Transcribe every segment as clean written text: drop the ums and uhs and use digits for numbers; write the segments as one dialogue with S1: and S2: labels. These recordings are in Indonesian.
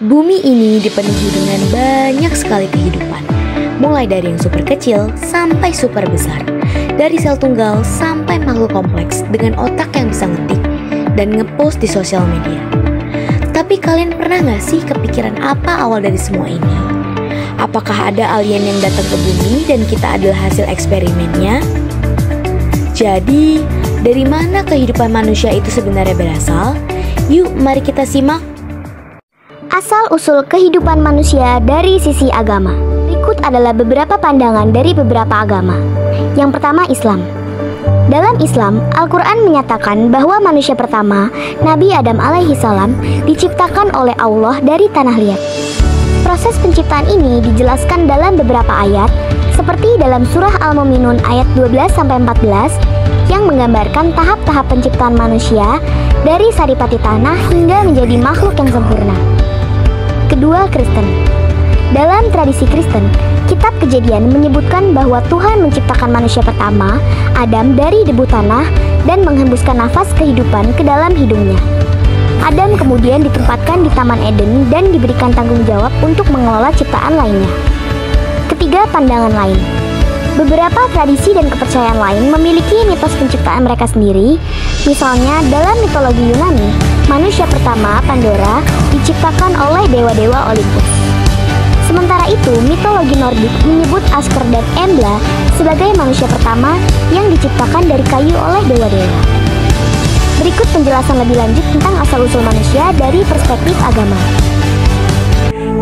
S1: Bumi ini dipenuhi dengan banyak sekali kehidupan, mulai dari yang super kecil sampai super besar, dari sel tunggal sampai makhluk kompleks dengan otak yang bisa ngetik dan ngepost di sosial media. Tapi kalian pernah gak sih kepikiran apa awal dari semua ini? Apakah ada alien yang datang ke bumi dan kita adalah hasil eksperimennya? Jadi, dari mana kehidupan manusia itu sebenarnya berasal? Yuk, mari kita simak.
S2: Asal-usul kehidupan manusia dari sisi agama. Berikut adalah beberapa pandangan dari beberapa agama. Yang pertama, Islam. Dalam Islam, Al-Quran menyatakan bahwa manusia pertama, Nabi Adam alaihissalam, diciptakan oleh Allah dari tanah liat. Proses penciptaan ini dijelaskan dalam beberapa ayat, seperti dalam surah Al-Mu'minun ayat 12-14, yang menggambarkan tahap-tahap penciptaan manusia dari saripati tanah hingga menjadi makhluk yang sempurna. Kedua, Kristen. Dalam tradisi Kristen, kitab Kejadian menyebutkan bahwa Tuhan menciptakan manusia pertama, Adam, dari debu tanah dan menghembuskan nafas kehidupan ke dalam hidungnya. Adam kemudian ditempatkan di Taman Eden dan diberikan tanggung jawab untuk mengelola ciptaan lainnya. Ketiga, pandangan lain. Beberapa tradisi dan kepercayaan lain memiliki mitos penciptaan mereka sendiri. Misalnya, dalam mitologi Yunani, manusia pertama, Pandora, diciptakan oleh dewa-dewa Olympus. Sementara itu, mitologi Nordik menyebut Asker dan Embla sebagai manusia pertama yang diciptakan dari kayu oleh dewa-dewa. Berikut penjelasan lebih lanjut tentang asal-usul manusia dari perspektif agama.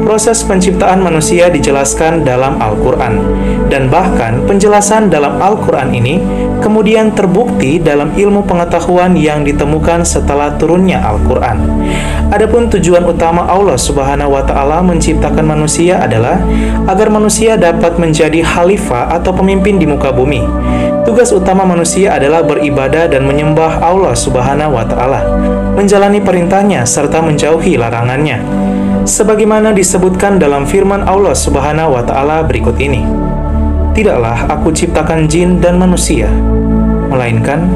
S3: Proses penciptaan manusia dijelaskan dalam Al-Quran, dan bahkan penjelasan dalam Al-Quran ini kemudian terbukti dalam ilmu pengetahuan yang ditemukan setelah turunnya Al-Quran. Adapun tujuan utama Allah Subhanahu wa Ta'ala menciptakan manusia adalah agar manusia dapat menjadi khalifah atau pemimpin di muka bumi. Tugas utama manusia adalah beribadah dan menyembah Allah Subhanahu wa Ta'ala, menjalani perintahnya serta menjauhi larangannya, sebagaimana disebutkan dalam firman Allah Subhanahu wa Ta'ala berikut ini. Tidaklah aku ciptakan jin dan manusia, melainkan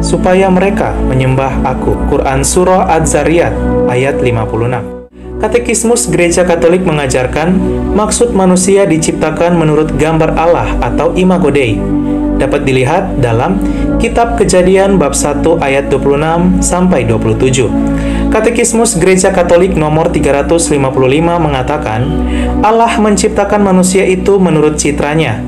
S3: supaya mereka menyembah aku. Quran Surah Az-Zariyat ayat 56. Katekismus Gereja Katolik mengajarkan maksud manusia diciptakan menurut gambar Allah atau Imago Dei. Dapat dilihat dalam Kitab Kejadian bab 1 ayat 26-27. Katekismus Gereja Katolik nomor 355 mengatakan, Allah menciptakan manusia itu menurut citranya.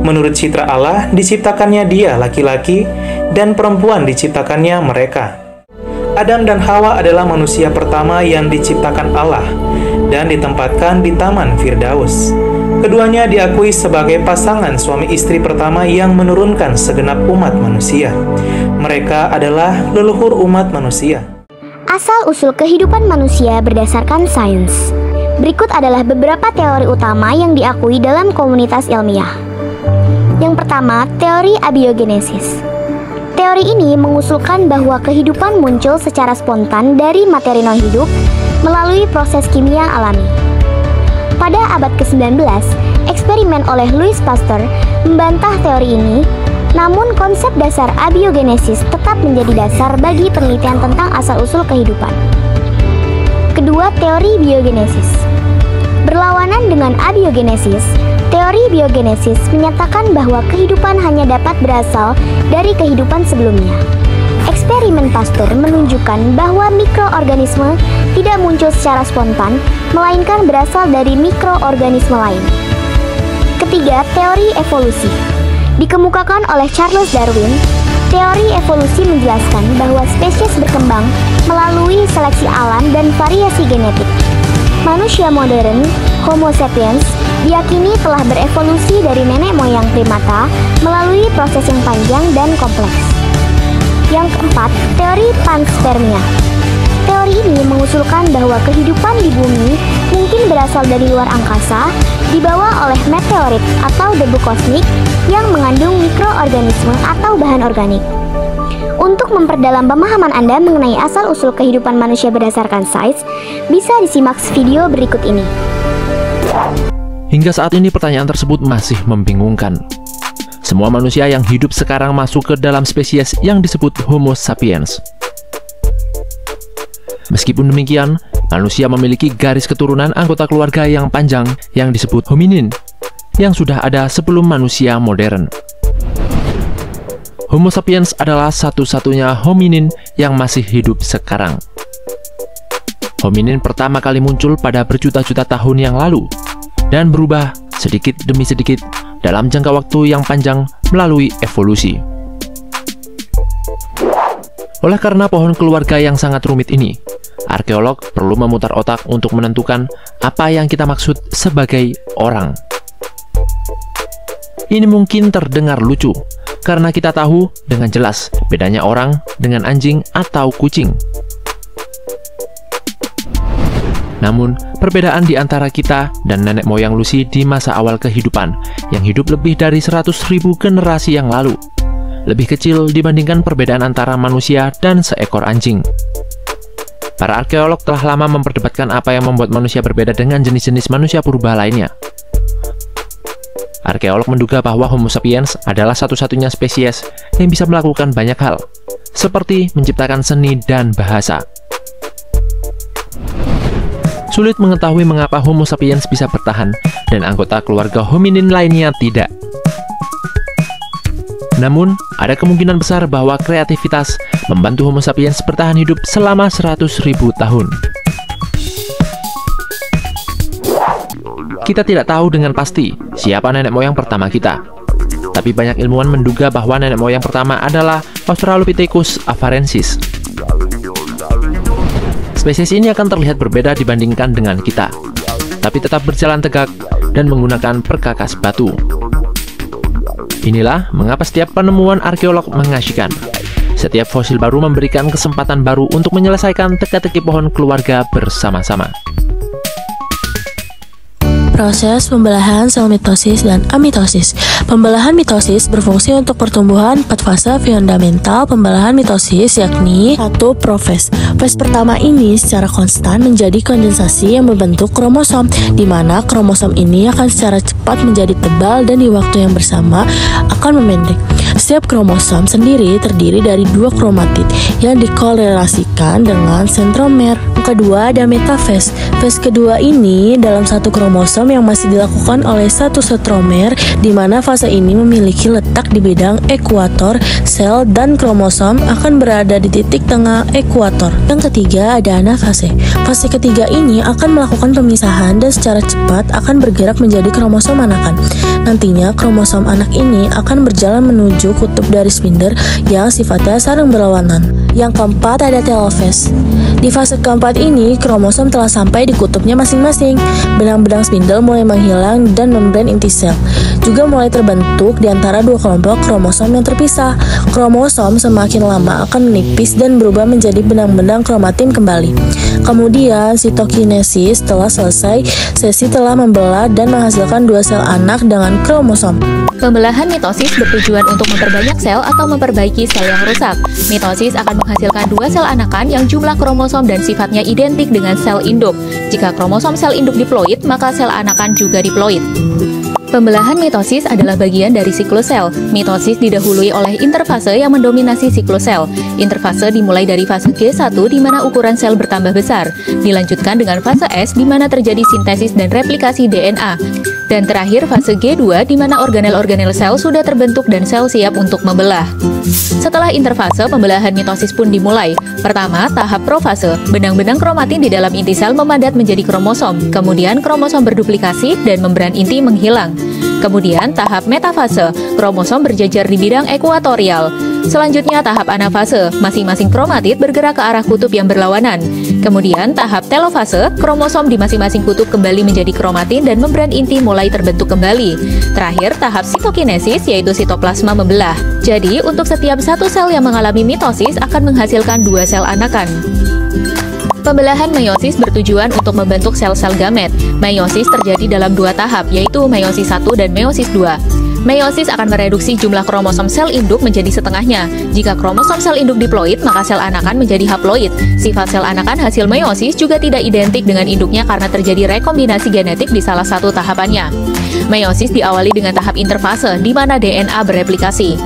S3: Menurut citra Allah diciptakannya dia laki-laki dan perempuan diciptakannya mereka. Adam dan Hawa adalah manusia pertama yang diciptakan Allah dan ditempatkan di Taman Firdaus. Keduanya diakui sebagai pasangan suami istri pertama yang menurunkan segenap umat manusia. Mereka adalah leluhur umat manusia.
S2: Asal-usul kehidupan manusia berdasarkan sains. Berikut adalah beberapa teori utama yang diakui dalam komunitas ilmiah. Yang pertama, teori abiogenesis. Teori ini mengusulkan bahwa kehidupan muncul secara spontan dari materi non-hidup melalui proses kimia alami. Pada abad ke-19, eksperimen oleh Louis Pasteur membantah teori ini, namun konsep dasar abiogenesis tetap menjadi dasar bagi penelitian tentang asal-usul kehidupan. Kedua, teori biogenesis. Berlawanan dengan abiogenesis, teori biogenesis menyatakan bahwa kehidupan hanya dapat berasal dari kehidupan sebelumnya. Eksperimen Pasteur menunjukkan bahwa mikroorganisme tidak muncul secara spontan, melainkan berasal dari mikroorganisme lain. Ketiga, teori evolusi. Dikemukakan oleh Charles Darwin, teori evolusi menjelaskan bahwa spesies berkembang melalui seleksi alam dan variasi genetik. Manusia modern, Homo sapiens, diyakini telah berevolusi dari nenek moyang primata melalui proses yang panjang dan kompleks. Yang keempat, teori panspermia. Teori ini mengusulkan bahwa kehidupan di bumi mungkin berasal dari luar angkasa, dibawa oleh meteorit atau debu kosmik yang mengandung mikroorganisme atau bahan organik. Untuk memperdalam pemahaman Anda mengenai asal-usul kehidupan manusia berdasarkan sains, bisa disimak video berikut ini.
S4: Hingga saat ini pertanyaan tersebut masih membingungkan. Semua manusia yang hidup sekarang masuk ke dalam spesies yang disebut Homo sapiens. Meskipun demikian, manusia memiliki garis keturunan anggota keluarga yang panjang yang disebut hominin, yang sudah ada sebelum manusia modern. Homo sapiens adalah satu-satunya hominin yang masih hidup sekarang. Hominin pertama kali muncul pada berjuta-juta tahun yang lalu dan berubah sedikit demi sedikit dalam jangka waktu yang panjang melalui evolusi. Oleh karena pohon keluarga yang sangat rumit ini, arkeolog perlu memutar otak untuk menentukan apa yang kita maksud sebagai orang. Ini mungkin terdengar lucu, karena kita tahu dengan jelas bedanya orang dengan anjing atau kucing. Namun, perbedaan di antara kita dan nenek moyang Lucy di masa awal kehidupan yang hidup lebih dari 100.000 generasi yang lalu, lebih kecil dibandingkan perbedaan antara manusia dan seekor anjing. Para arkeolog telah lama memperdebatkan apa yang membuat manusia berbeda dengan jenis-jenis manusia purba lainnya. Arkeolog menduga bahwa Homo sapiens adalah satu-satunya spesies yang bisa melakukan banyak hal, seperti menciptakan seni dan bahasa. Sulit mengetahui mengapa Homo sapiens bisa bertahan dan anggota keluarga hominin lainnya tidak. Namun, ada kemungkinan besar bahwa kreativitas membantu Homo sapiens bertahan hidup selama 100.000 tahun. Kita tidak tahu dengan pasti siapa nenek moyang pertama kita. Tapi banyak ilmuwan menduga bahwa nenek moyang pertama adalah Australopithecus afarensis. Spesies ini akan terlihat berbeda dibandingkan dengan kita, tapi tetap berjalan tegak dan menggunakan perkakas batu. Inilah mengapa setiap penemuan arkeolog mengasyikkan. Setiap fosil baru memberikan kesempatan baru untuk menyelesaikan teka-teki pohon keluarga bersama-sama.
S5: Proses pembelahan sel mitosis dan amitosis. Pembelahan mitosis berfungsi untuk pertumbuhan 4 fase fundamental pembelahan mitosis, yakni 1. Profase. Fase pertama ini secara konstan menjadi kondensasi yang membentuk kromosom, di mana kromosom ini akan secara cepat menjadi tebal dan di waktu yang bersama akan memendek. Setiap kromosom sendiri terdiri dari 2 kromatid yang dikorelasikan dengan sentromer. Yang kedua ada metafase. Fase kedua ini dalam satu kromosom yang masih dilakukan oleh satu sentromer, di mana fase ini memiliki letak di bidang ekuator sel dan kromosom akan berada di titik tengah ekuator. Yang ketiga ada anafase. Fase ketiga ini akan melakukan pemisahan dan secara cepat akan bergerak menjadi kromosom anakan. Nantinya kromosom anak ini akan berjalan menuju kutub dari spindle yang sifatnya saling berlawanan. Yang keempat ada telofase. Di fase keempat ini, kromosom telah sampai di kutubnya masing-masing. Benang-benang spindle mulai menghilang dan membran inti sel juga mulai terbentuk di antara 2 kelompok kromosom yang terpisah. Kromosom semakin lama akan menipis dan berubah menjadi benang-benang kromatin kembali. Kemudian, sitokinesis telah selesai. Sesi telah membelah dan menghasilkan 2 sel anak dengan kromosom.
S6: Pembelahan mitosis bertujuan untuk memperbanyak sel atau memperbaiki sel yang rusak. Mitosis akan menghasilkan 2 sel anakan yang jumlah kromosom dan sifatnya identik dengan sel induk. Jika kromosom sel induk diploid, maka sel anakan juga diploid. Pembelahan mitosis adalah bagian dari siklus sel. Mitosis didahului oleh interfase yang mendominasi siklus sel. Interfase dimulai dari fase G1 di mana ukuran sel bertambah besar. Dilanjutkan dengan fase S di mana terjadi sintesis dan replikasi DNA. Dan terakhir fase G2 di mana organel-organel sel sudah terbentuk dan sel siap untuk membelah. Setelah interfase, pembelahan mitosis pun dimulai. Pertama, tahap profase. Benang-benang kromatin di dalam inti sel memadat menjadi kromosom. Kemudian kromosom berduplikasi dan membran inti menghilang. Kemudian tahap metafase, kromosom berjajar di bidang ekuatorial. Selanjutnya tahap anafase, masing-masing kromatid bergerak ke arah kutub yang berlawanan. Kemudian tahap telofase, kromosom di masing-masing kutub kembali menjadi kromatin dan membran inti mulai terbentuk kembali. Terakhir tahap sitokinesis, yaitu sitoplasma membelah. Jadi untuk setiap satu sel yang mengalami mitosis akan menghasilkan 2 sel anakan. Pembelahan meiosis bertujuan untuk membentuk sel-sel gamet. Meiosis terjadi dalam 2 tahap, yaitu meiosis 1 dan meiosis 2. Meiosis akan mereduksi jumlah kromosom sel induk menjadi setengahnya. Jika kromosom sel induk diploid, maka sel anakan menjadi haploid. Sifat sel anakan hasil meiosis juga tidak identik dengan induknya karena terjadi rekombinasi genetik di salah satu tahapannya. Meiosis diawali dengan tahap interfase, di mana DNA bereplikasi.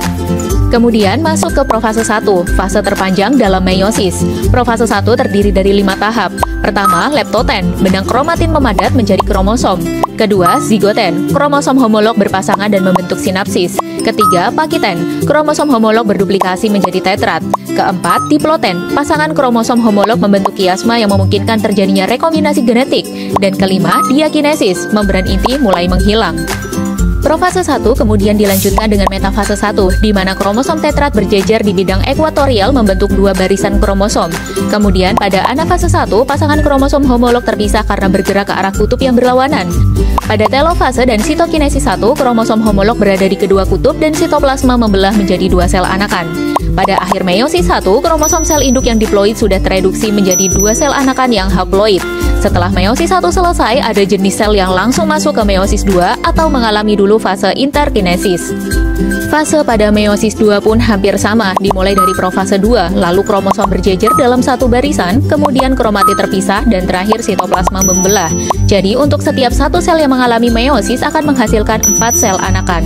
S6: Kemudian masuk ke profase 1, fase terpanjang dalam meiosis. Profase 1 terdiri dari 5 tahap. Pertama, leptoten, benang kromatin memadat menjadi kromosom. Kedua, zigoten, kromosom homolog berpasangan dan membentuk sinapsis. Ketiga, pakiten, kromosom homolog berduplikasi menjadi tetrat. Keempat, diploten, pasangan kromosom homolog membentuk kiasma yang memungkinkan terjadinya rekombinasi genetik. Dan kelima, diakinesis, membran inti mulai menghilang. Profase 1 kemudian dilanjutkan dengan metafase 1, di mana kromosom tetrat berjejer di bidang ekuatorial membentuk 2 barisan kromosom. Kemudian pada anafase 1, pasangan kromosom homolog terpisah karena bergerak ke arah kutub yang berlawanan. Pada telofase dan sitokinesis 1, kromosom homolog berada di kedua kutub dan sitoplasma membelah menjadi 2 sel anakan. Pada akhir meiosis 1, kromosom sel induk yang diploid sudah tereduksi menjadi 2 sel anakan yang haploid. Setelah meiosis 1 selesai, ada jenis sel yang langsung masuk ke meiosis 2 atau mengalami dulu fase interkinesis. Fase pada meiosis 2 pun hampir sama, dimulai dari profase 2, lalu kromosom berjejer dalam satu barisan, kemudian kromatid terpisah, dan terakhir sitoplasma membelah. Jadi untuk setiap satu sel yang mengalami meiosis akan menghasilkan 4 sel anakan.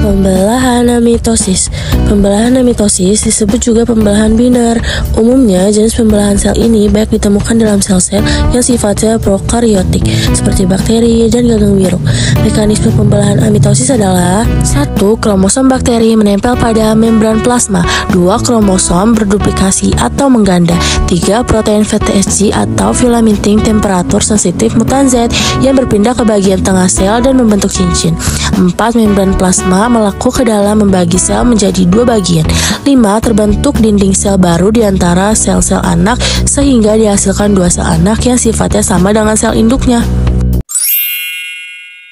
S5: Pembelahan mitosis. Pembelahan mitosis disebut juga pembelahan biner. Umumnya, jenis pembelahan sel ini banyak ditemukan dalam sel-sel yang sifatnya prokaryotik, seperti bakteri dan gagang biru. Mekanisme pembelahan mitosis adalah 1. Kromosom bakteri menempel pada membran plasma. 2. Kromosom berduplikasi atau mengganda. 3. Protein VTSG atau filamenting temperatur sensitif mutan Z yang berpindah ke bagian tengah sel dan membentuk cincin. 4. Membran plasma melaku ke dalam membagi sel menjadi 2 bagian. 5. Terbentuk dinding sel baru di antara sel-sel anak sehingga dihasilkan 2 sel anak yang sifatnya sama dengan sel induknya.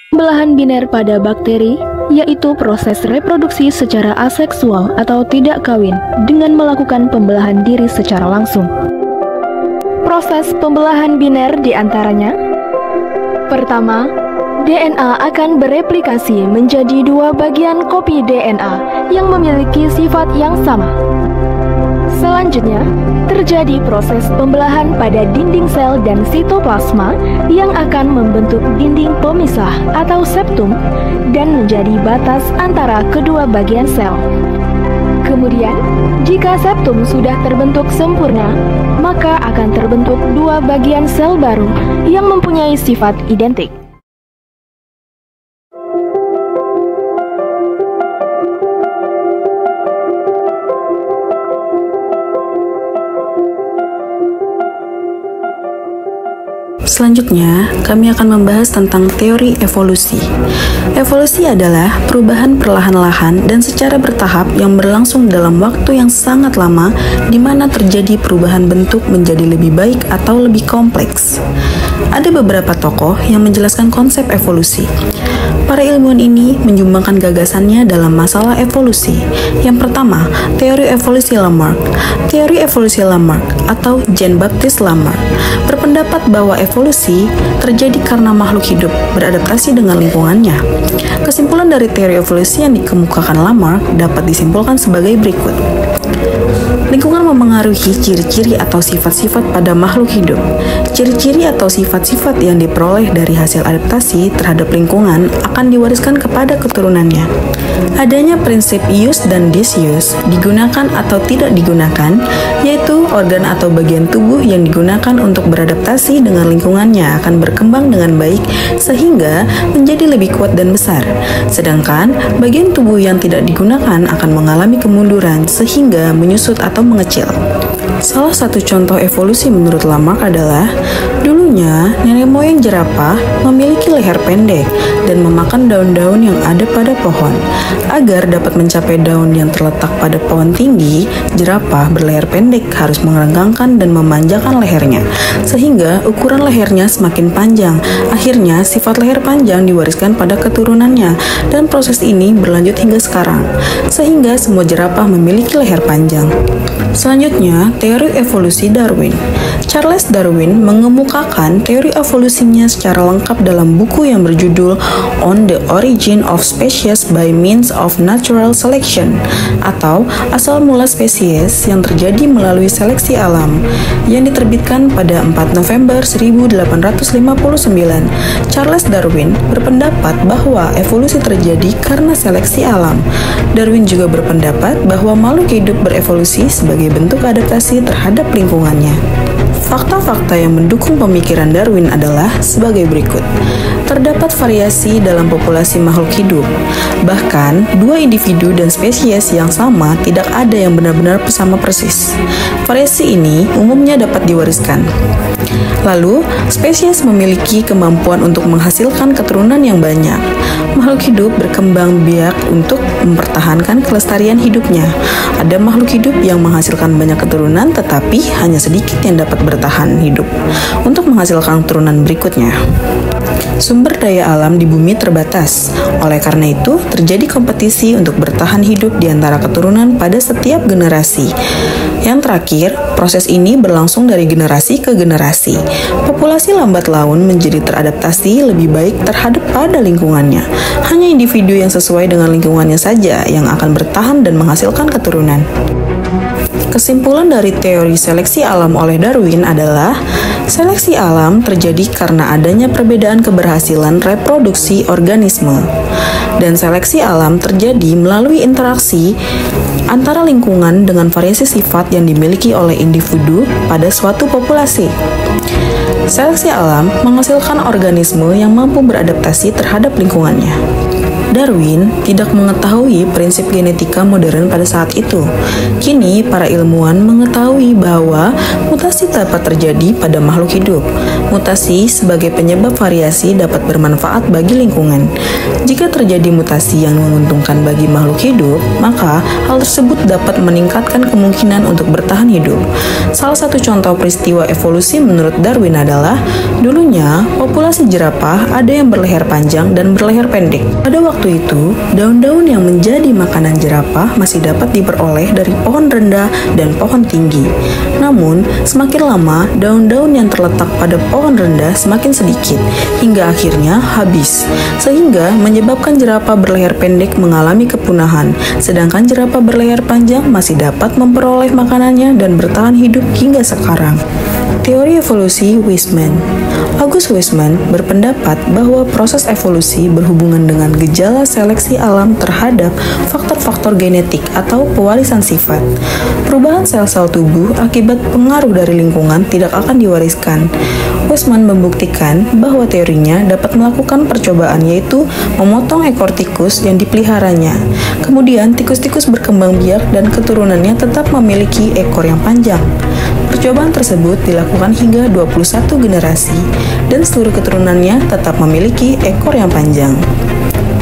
S7: Pembelahan biner pada bakteri yaitu proses reproduksi secara aseksual atau tidak kawin dengan melakukan pembelahan diri secara langsung. Proses pembelahan biner diantaranya: pertama, DNA akan bereplikasi menjadi 2 bagian kopi DNA yang memiliki sifat yang sama. Selanjutnya, terjadi proses pembelahan pada dinding sel dan sitoplasma yang akan membentuk dinding pemisah atau septum dan menjadi batas antara kedua bagian sel. Kemudian, jika septum sudah terbentuk sempurna, maka akan terbentuk 2 bagian sel baru yang mempunyai sifat identik.
S8: Selanjutnya, kami akan membahas tentang teori evolusi. Evolusi adalah perubahan perlahan-lahan dan secara bertahap yang berlangsung dalam waktu yang sangat lama, di mana terjadi perubahan bentuk menjadi lebih baik atau lebih kompleks. Ada beberapa tokoh yang menjelaskan konsep evolusi. Para ilmuwan ini menyumbangkan gagasannya dalam masalah evolusi. Yang pertama, teori evolusi Lamarck. Teori evolusi Lamarck atau Jean-Baptiste Lamarck berpendapat bahwa evolusi terjadi karena makhluk hidup beradaptasi dengan lingkungannya. Kesimpulan dari teori evolusi yang dikemukakan Lamarck dapat disimpulkan sebagai berikut. Lingkungan memengaruhi ciri-ciri atau sifat-sifat pada makhluk hidup. Ciri-ciri atau sifat-sifat yang diperoleh dari hasil adaptasi terhadap lingkungan akan diwariskan kepada keturunannya. Adanya prinsip use dan disuse, digunakan atau tidak digunakan, yaitu organ atau bagian tubuh yang digunakan untuk beradaptasi dengan lingkungannya akan berkembang dengan baik sehingga menjadi lebih kuat dan besar. Sedangkan bagian tubuh yang tidak digunakan akan mengalami kemunduran sehingga menyusut atau mengecil. Salah satu contoh evolusi menurut Lamarck adalah dulunya nenek moyang jerapah memiliki leher pendek dan memakan daun-daun yang ada pada pohon. Agar dapat mencapai daun yang terletak pada pohon tinggi, jerapah berleher pendek harus merenggangkan dan memanjangkan lehernya, sehingga ukuran lehernya semakin panjang. Akhirnya, sifat leher panjang diwariskan pada keturunannya, dan proses ini berlanjut hingga sekarang, sehingga semua jerapah memiliki leher panjang. Selanjutnya, teori evolusi Darwin. Charles Darwin mengemukakan teori evolusinya secara lengkap dalam buku yang berjudul On the Origin of Species by Means of Natural Selection, atau asal mula spesies yang terjadi melalui seleksi alam, yang diterbitkan pada 4 November 1859. Charles Darwin berpendapat bahwa evolusi terjadi karena seleksi alam. Darwin juga berpendapat bahwa makhluk hidup berevolusi sebagai bentuk adaptasi terhadap lingkungannya. Fakta-fakta yang mendukung pemikiran Darwin adalah sebagai berikut. Terdapat variasi dalam populasi makhluk hidup. Bahkan, dua individu dan spesies yang sama tidak ada yang benar-benar sama persis. Variasi ini umumnya dapat diwariskan. Lalu, spesies memiliki kemampuan untuk menghasilkan keturunan yang banyak. Makhluk hidup berkembang biak untuk mempertahankan kelestarian hidupnya. Ada makhluk hidup yang menghasilkan banyak keturunan, tetapi hanya sedikit yang dapat bertahan hidup untuk menghasilkan keturunan berikutnya. Sumber daya alam di bumi terbatas. Oleh karena itu, terjadi kompetisi untuk bertahan hidup di antara keturunan pada setiap generasi. Yang terakhir, proses ini berlangsung dari generasi ke generasi. Populasi lambat laun menjadi teradaptasi lebih baik terhadap pada lingkungannya. Hanya individu yang sesuai dengan lingkungannya saja yang akan bertahan dan menghasilkan keturunan. Kesimpulan dari teori seleksi alam oleh Darwin adalah seleksi alam terjadi karena adanya perbedaan keberhasilan reproduksi organisme. Dan seleksi alam terjadi melalui interaksi antara lingkungan dengan variasi sifat yang dimiliki oleh individu pada suatu populasi. Seleksi alam menghasilkan organisme yang mampu beradaptasi terhadap lingkungannya. Darwin tidak mengetahui prinsip genetika modern pada saat itu. Kini, para ilmuwan mengetahui bahwa mutasi dapat terjadi pada makhluk hidup. Mutasi sebagai penyebab variasi dapat bermanfaat bagi lingkungan. Jika terjadi mutasi yang menguntungkan bagi makhluk hidup, maka hal tersebut dapat meningkatkan kemungkinan untuk bertahan hidup. Salah satu contoh peristiwa evolusi menurut Darwin adalah, dulunya populasi jerapah ada yang berleher panjang dan berleher pendek. Pada waktu itu, daun-daun yang menjadi makanan jerapah masih dapat diperoleh dari pohon rendah dan pohon tinggi. Namun, semakin lama, daun-daun yang terletak pada pohon rendah semakin sedikit, hingga akhirnya habis, sehingga menyebabkan jerapah berleher pendek mengalami kepunahan, sedangkan jerapah berleher panjang masih dapat memperoleh makanannya dan bertahan hidup hingga sekarang. Teori evolusi Weismann. August Weismann berpendapat bahwa proses evolusi berhubungan dengan gejala seleksi alam terhadap faktor-faktor genetik atau pewarisan sifat. Perubahan sel-sel tubuh akibat pengaruh dari lingkungan tidak akan diwariskan. Weismann membuktikan bahwa teorinya dapat melakukan percobaan, yaitu memotong ekor tikus yang dipeliharanya. Kemudian tikus-tikus berkembang biak dan keturunannya tetap memiliki ekor yang panjang. Percobaan tersebut dilakukan hingga 21 generasi, dan seluruh keturunannya tetap memiliki ekor yang panjang.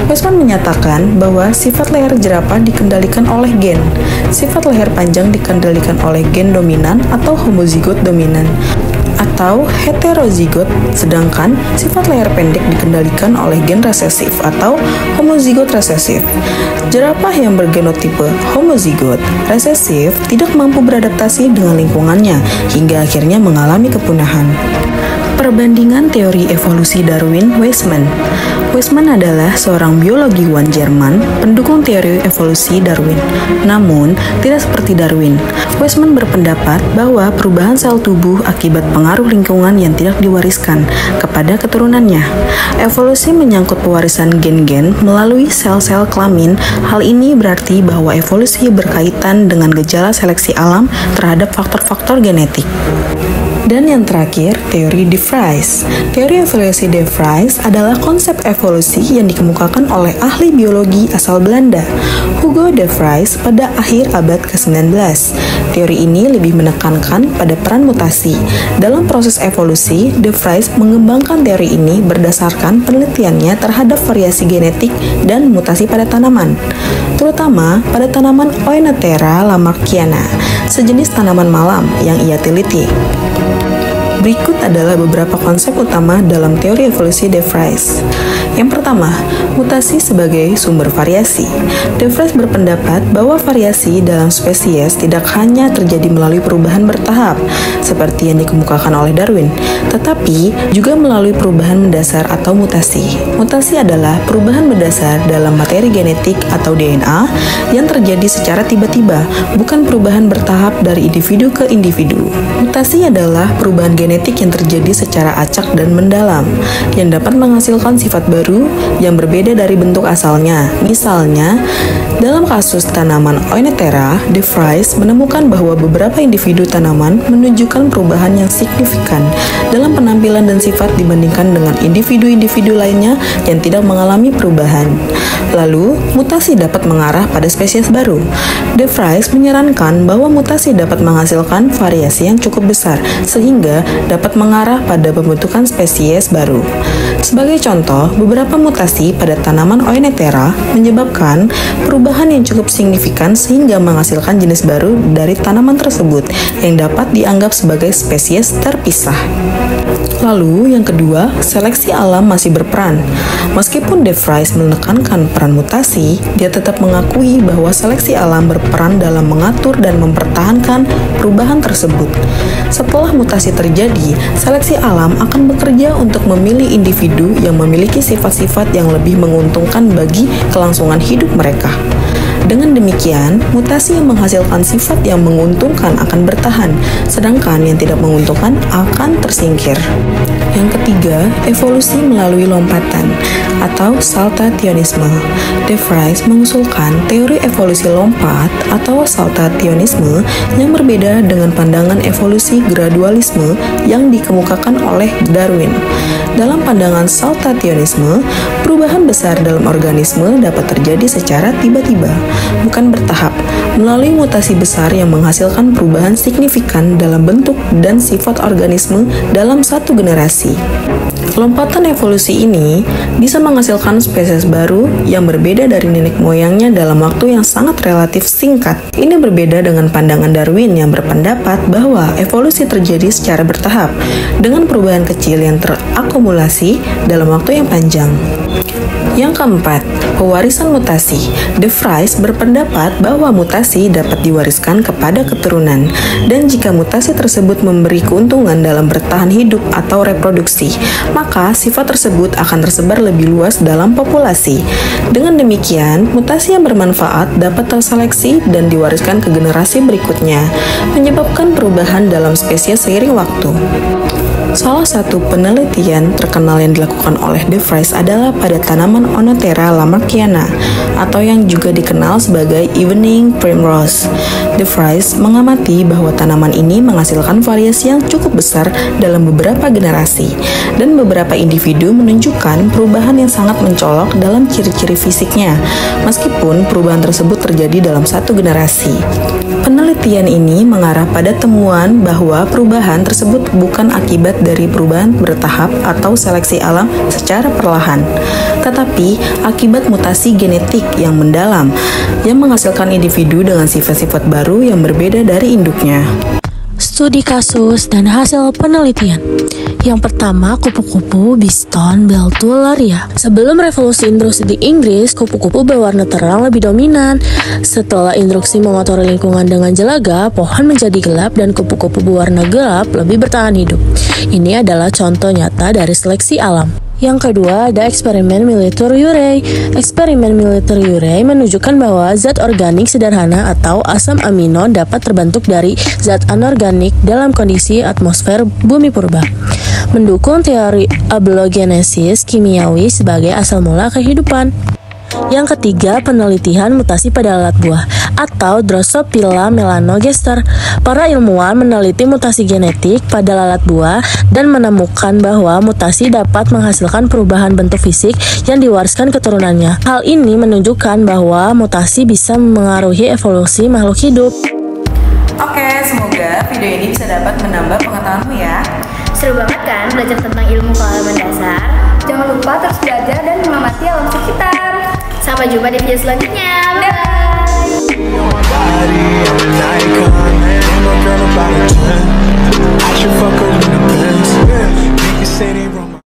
S8: Weismann menyatakan bahwa sifat leher jerapah dikendalikan oleh gen, sifat leher panjang dikendalikan oleh gen dominan atau homozigot dominan, atau heterozigot, sedangkan sifat leher pendek dikendalikan oleh gen resesif atau homozigot resesif. Jerapah yang bergenotipe homozigot resesif tidak mampu beradaptasi dengan lingkungannya hingga akhirnya mengalami kepunahan. Perbandingan teori evolusi Darwin-Weismann. Weismann adalah seorang biologiwan Jerman pendukung teori evolusi Darwin. Namun, tidak seperti Darwin. Weismann berpendapat bahwa perubahan sel tubuh akibat pengaruh lingkungan yang tidak diwariskan kepada keturunannya. Evolusi menyangkut pewarisan gen-gen melalui sel-sel kelamin. Hal ini berarti bahwa evolusi berkaitan dengan gejala seleksi alam terhadap faktor-faktor genetik. Dan yang terakhir, teori De Vries. Teori evolusi De Vries adalah konsep evolusi yang dikemukakan oleh ahli biologi asal Belanda, Hugo De Vries, pada akhir abad ke-19. Teori ini lebih menekankan pada peran mutasi. Dalam proses evolusi, De Vries mengembangkan teori ini berdasarkan penelitiannya terhadap variasi genetik dan mutasi pada tanaman, terutama pada tanaman Oenothera lamarckiana, sejenis tanaman malam yang ia teliti. Berikut adalah beberapa konsep utama dalam teori evolusi de Vries. Yang pertama, mutasi sebagai sumber variasi. De Vries berpendapat bahwa variasi dalam spesies tidak hanya terjadi melalui perubahan bertahap, seperti yang dikemukakan oleh Darwin, tetapi juga melalui perubahan mendasar atau mutasi. Mutasi adalah perubahan mendasar dalam materi genetik atau DNA yang terjadi secara tiba-tiba, bukan perubahan bertahap dari individu ke individu. Mutasi adalah perubahan genetik yang terjadi secara acak dan mendalam, yang dapat menghasilkan sifat baru yang berbeda dari bentuk asalnya. Misalnya, dalam kasus tanaman Oenothera, de Vries menemukan bahwa beberapa individu tanaman menunjukkan perubahan yang signifikan dalam penampilan dan sifat dibandingkan dengan individu-individu lainnya yang tidak mengalami perubahan. Lalu, mutasi dapat mengarah pada spesies baru. De Vries menyarankan bahwa mutasi dapat menghasilkan variasi yang cukup besar, sehingga dapat mengarah pada pembentukan spesies baru. Sebagai contoh, beberapa mutasi pada tanaman Oenothera menyebabkan perubahan yang cukup signifikan sehingga menghasilkan jenis baru dari tanaman tersebut yang dapat dianggap sebagai spesies terpisah. Lalu, yang kedua, seleksi alam masih berperan. Meskipun de Vries menekankan peran mutasi, dia tetap mengakui bahwa seleksi alam berperan dalam mengatur dan mempertahankan perubahan tersebut. Setelah mutasi terjadi, seleksi alam akan bekerja untuk memilih individu yang memiliki sifat-sifat yang lebih menguntungkan bagi kelangsungan hidup mereka. Dengan demikian, mutasi yang menghasilkan sifat yang menguntungkan akan bertahan, sedangkan yang tidak menguntungkan akan tersingkir. Yang ketiga, evolusi melalui lompatan atau saltationisme. De Vries mengusulkan teori evolusi lompat atau saltationisme yang berbeda dengan pandangan evolusi gradualisme yang dikemukakan oleh Darwin. Dalam pandangan saltationisme, perubahan besar dalam organisme dapat terjadi secara tiba-tiba, bukan bertahap, melalui mutasi besar yang menghasilkan perubahan signifikan dalam bentuk dan sifat organisme dalam satu generasi. Lompatan evolusi ini bisa menghasilkan spesies baru yang berbeda dari nenek moyangnya dalam waktu yang sangat relatif singkat. Ini berbeda dengan pandangan Darwin yang berpendapat bahwa evolusi terjadi secara bertahap, dengan perubahan kecil yang terakumulasi dalam waktu yang panjang. Yang keempat, pewarisan mutasi. De Vries berpendapat bahwa mutasi dapat diwariskan kepada keturunan, dan jika mutasi tersebut memberi keuntungan dalam bertahan hidup atau reproduksi, maka sifat tersebut akan tersebar lebih luas dalam populasi. Dengan demikian, mutasi yang bermanfaat dapat terseleksi dan diwariskan ke generasi berikutnya, menyebabkan perubahan dalam spesies seiring waktu. Salah satu penelitian terkenal yang dilakukan oleh de Vries adalah pada tanaman Oenothera lamarckiana, atau yang juga dikenal sebagai evening primrose. De Vries mengamati bahwa tanaman ini menghasilkan variasi yang cukup besar dalam beberapa generasi, dan beberapa individu menunjukkan perubahan yang sangat mencolok dalam ciri-ciri fisiknya, meskipun perubahan tersebut terjadi dalam satu generasi. Penelitian ini mengarah pada temuan bahwa perubahan tersebut bukan akibat dari perubahan bertahap atau seleksi alam secara perlahan, tetapi akibat mutasi genetik yang mendalam yang menghasilkan individu dengan sifat-sifat baru yang berbeda dari induknya.
S5: Studi kasus dan hasil penelitian. Yang pertama, kupu-kupu Biston Beltularia. Sebelum revolusi industri di Inggris, kupu-kupu berwarna terang lebih dominan. Setelah instruksi mengotori lingkungan dengan jelaga, pohon menjadi gelap dan kupu-kupu berwarna gelap lebih bertahan hidup. Ini adalah contoh nyata dari seleksi alam. Yang kedua, ada eksperimen Militer-Urey. Eksperimen Militer-Urey menunjukkan bahwa zat organik sederhana atau asam amino dapat terbentuk dari zat anorganik dalam kondisi atmosfer bumi purba, mendukung teori ablogenesis kimiawi sebagai asal mula kehidupan. Yang ketiga, penelitian mutasi pada lalat buah atau Drosophila melanogester. Para ilmuwan meneliti mutasi genetik pada lalat buah dan menemukan bahwa mutasi dapat menghasilkan perubahan bentuk fisik yang diwariskan keturunannya. Hal ini menunjukkan bahwa mutasi bisa mengaruhi evolusi makhluk hidup.
S8: Oke, semoga video ini bisa dapat menambah pengetahuanmu ya.
S2: Seru banget kan belajar tentang ilmu kealaman dasar?
S9: Jangan lupa terus belajar dan mengamati alam sekitar.
S2: Sampai jumpa di video selanjutnya. Bye!